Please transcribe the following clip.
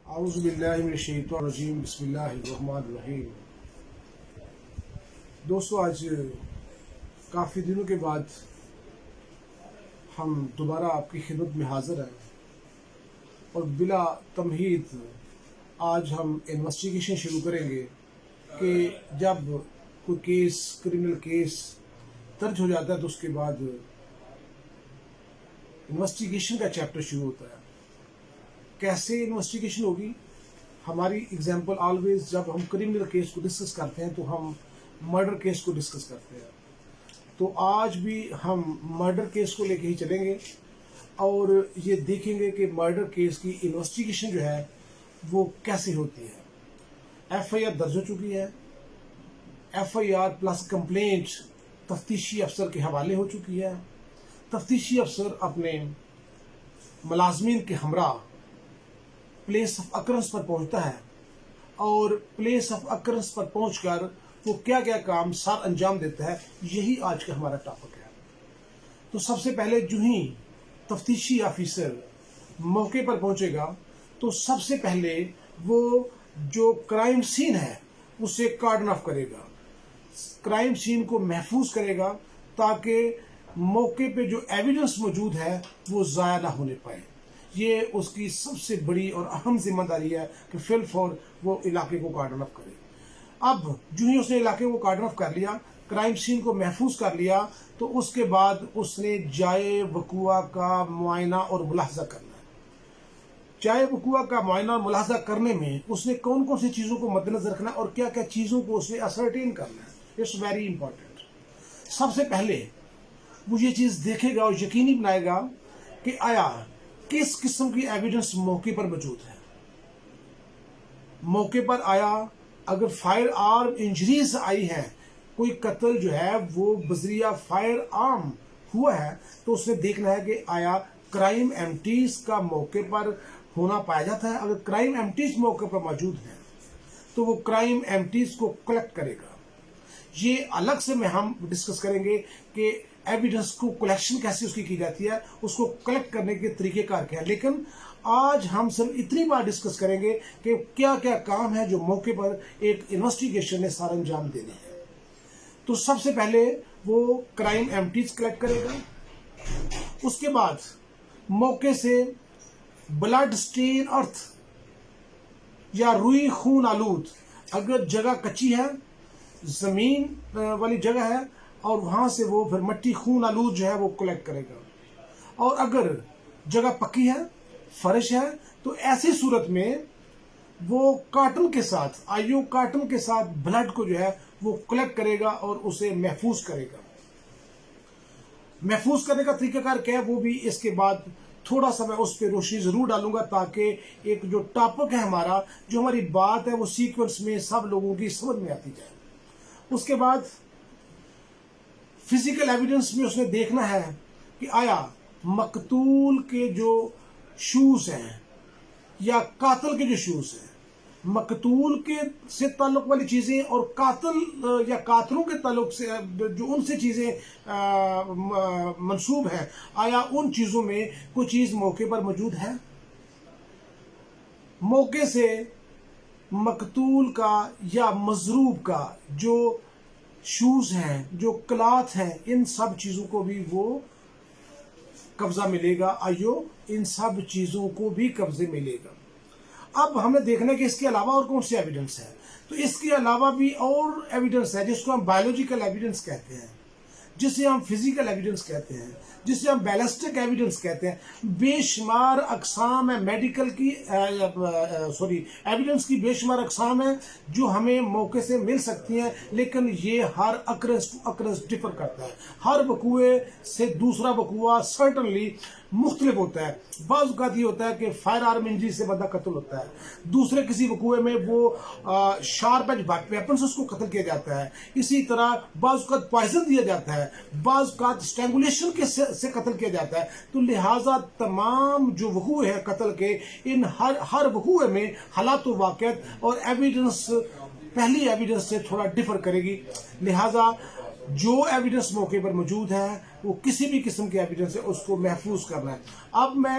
اعوذ باللہ من الشیطان الرجیم بسم اللہ الرحمن الرحیم۔ دوستو، آج کافی دنوں کے بعد ہم دوبارہ آپ کی خدمت میں حاضر ہیں اور بلا تمہید آج ہم انویسٹیگیشن شروع کریں گے کہ جب کوئی کیس کرمنل کیس درج ہو جاتا ہے تو اس کے بعد انویسٹیگیشن کا چیپٹر شروع ہوتا ہے۔ کیسے انویسٹیگیشن ہوگی؟ ہماری اگزامپل آلویز جب ہم کرمنل کیس کو ڈسکس کرتے ہیں تو ہم مرڈر کیس کو ڈسکس کرتے ہیں، تو آج بھی ہم مرڈر کیس کو لے کے ہی چلیں گے اور یہ دیکھیں گے کہ مرڈر کیس کی انویسٹیگیشن جو ہے وہ کیسے ہوتی ہے۔ ایف آئی آر درج ہو چکی ہے، F I R plus complaint تفتیشی افسر کے حوالے ہو چکی ہے۔ تفتیشی افسر اپنے ملازمین کے ہمراہ پلیس آف اکرنس پر پہنچتا ہے اور پلیس آف اکرنس پر پہنچ کر وہ کیا کیا کام سر انجام دیتا ہے، یہی آج کا ہمارا ٹاپک ہے۔ تو سب سے پہلے جو ہی تفتیشی آفیسر موقع پر پہنچے گا تو سب سے پہلے وہ جو کرائم سین ہے اسے کارڈن آف کرے گا، کرائم سین کو محفوظ کرے گا تاکہ موقع پہ جو ایویڈنس موجود ہے وہ ضائع نہ ہونے پائے۔ یہ اس کی سب سے بڑی اور اہم ذمہ داری ہے کہ فی الفور وہ علاقے کو کارڈن آف کرے۔ اب جو ہی اس نے علاقے کو کارڈن آف کر لیا، کرائم سین کو محفوظ کر لیا، تو اس کے بعد اس نے جائے وقوع کا معائنہ اور ملاحظہ کرنا ہے۔ جائے وقوع کا معائنہ اور ملاحظہ کرنے میں اس نے کون کون سی چیزوں کو مد نظر رکھنا ہے اور کیا کیا چیزوں کو اس نے اسرٹین کرنا ہے، اٹس ویری امپورٹنٹ۔ سب سے پہلے وہ یہ چیز دیکھے گا اور یقینی بنائے گا کہ آیا کس قسم کی ایویڈنس موقع پر موجود ہے۔ موقع پر آیا اگر فائر آرم انجریز آئی ہیں، کوئی قتل جو ہے وہ بذریعہ فائر آرم ہوا ہے، تو اس نے دیکھنا ہے کہ آیا کرائم ایمٹیز کا موقع پر ہونا پایا جاتا ہے۔ اگر کرائم ایمٹیز موقع پر موجود ہیں تو وہ کرائم ایمٹیز کو کلیکٹ کرے گا۔ یہ الگ سے ہم ڈسکس کریں گے کہ ایویڈنس کو کلیکشن کیسے اس کی جاتی ہے، اس کو کلیکٹ کرنے کے طریقہ کار کیا ہے، لیکن آج ہم صرف اتنی بار ڈسکس کریں گے کہ کیا کیا کام ہے جو موقع پر ایک انویسٹیگیشن نے سر انجام دینے ہیں۔ تو سب سے پہلے وہ کرائم ایمٹیز کلیکٹ کرے گا، اس کے بعد موقع سے بلڈ سٹین ارتھ یا روئی خون آلود، اگر جگہ کچی ہے، زمین والی جگہ ہے، اور وہاں سے وہ پھر مٹی خون آلود جو ہے وہ کلیکٹ کرے گا، اور اگر جگہ پکی ہے، فرش ہے، تو ایسی صورت میں وہ کاٹن کے ساتھ آئیو کاٹن کے ساتھ بلڈ کو جو ہے وہ کلیکٹ کرے گا اور اسے محفوظ کرے گا۔ محفوظ کرنے کا طریقہ کار کیا ہے وہ بھی اس کے بعد تھوڑا سا میں اس پہ روشنی ضرور ڈالوں گا تاکہ ایک جو ٹاپک ہے ہمارا، جو ہماری بات ہے، وہ سیکوینس میں سب لوگوں کی سمجھ میں آتی جائے۔ اس کے بعد فزیکل ایویڈنس میں اس نے دیکھنا ہے کہ آیا مقتول کے جو شوز ہیں یا قاتل کے جو شوز ہیں، مقتول کے سے تعلق والی چیزیں اور قاتل یا قاتلوں کے تعلق سے جو ان سے چیزیں منسوب ہیں، آیا ان چیزوں میں کوئی چیز موقع پر موجود ہے۔ موقع سے مقتول کا یا مضروب کا جو شوز ہیں، جو کلاتھ ہیں، ان سب چیزوں کو بھی وہ قبضہ ملے گا۔ آئیو ان سب چیزوں کو بھی قبضے ملے گا۔ اب ہمیں دیکھنا ہے کہ اس کے علاوہ اور کون سی ایویڈنس ہے، تو اس کے علاوہ بھی اور ایویڈنس ہے جس کو ہم بایولوجیکل ایویڈنس کہتے ہیں، جسے ہم فزیکل ایویڈنس کہتے ہیں، جسے ہم بیلسٹک ایویڈنس کہتے ہیں۔ بے شمار اقسام ہے میڈیکل کی ایویڈنس کی، بے شمار اقسام ہیں جو ہمیں موقع سے مل سکتی ہیں، لیکن یہ ہر اکرنس ٹو اکرنس ڈفر کرتا ہے۔ ہر وقوع سے دوسرا وقوع سرٹنلی مختلف ہوتا ہے۔ بعض اوقات یہ ہوتا ہے کہ فائر آرم انجری سے بندہ قتل ہوتا ہے، دوسرے کسی وقوع میں وہ شارپ ایج ویپن سے اس کو قتل کیا جاتا ہے، اسی طرح بعض اوقات پوائزن دیا جاتا ہے، بعض اوقات اسٹرینگولیشن سے قتل کیا جاتا ہے۔ تو لہٰذا تمام جو وقوع ہے قتل کے، ان ہر وقوع میں حالات و واقعات اور ایویڈنس پہلی ایویڈنس سے تھوڑا ڈفر کرے گی، لہٰذا جو ایویڈنس موقع پر موجود ہے وہ کسی بھی قسم کی ایویڈنس ہے اس کو محفوظ کرنا ہے۔ اب میں